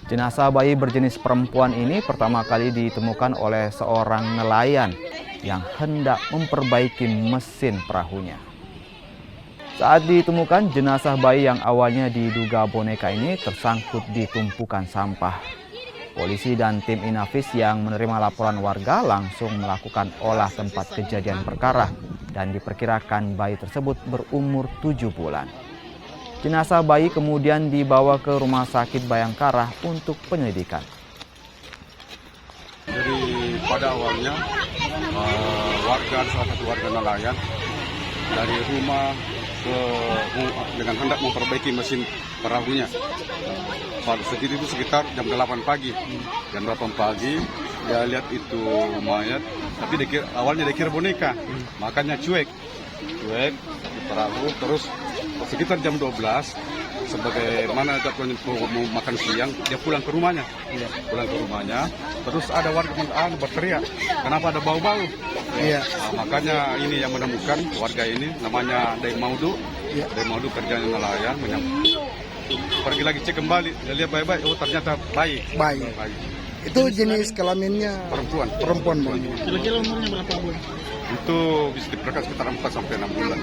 Jenazah bayi berjenis perempuan ini pertama kali ditemukan oleh seorang nelayan yang hendak memperbaiki mesin perahunya. Saat ditemukan, jenazah bayi yang awalnya diduga boneka ini tersangkut di tumpukan sampah. Polisi dan tim Inafis yang menerima laporan warga langsung melakukan olah tempat kejadian perkara dan diperkirakan bayi tersebut berumur 7 bulan. Jenazah bayi kemudian dibawa ke Rumah Sakit Bayangkara untuk penyelidikan. Jadi pada awalnya salah satu warga nelayan dari rumah dengan hendak memperbaiki mesin perahunya. Pada segitu itu sekitar jam 8 pagi. Jam 8 pagi dia lihat itu mayat, tapi awalnya dikira boneka, makanya cuek di perahu. Terus sekitar jam 12 sebagaimana jadwalnya mau makan siang, dia pulang ke rumahnya. Terus ada warga berteriak, kenapa ada bau-bau? Nah, makanya ini yang menemukan warga ini, namanya Dai Maudu. Dai Maudu kerjanya nelayan, pergi lagi cek kembali, dia lihat bayi-bayi, oh ternyata bayi. Itu jenis kelaminnya perempuan. Kira-kira umurnya berapa bulan? Itu bisa diperkirakan sekitar 4 sampai 6 bulan.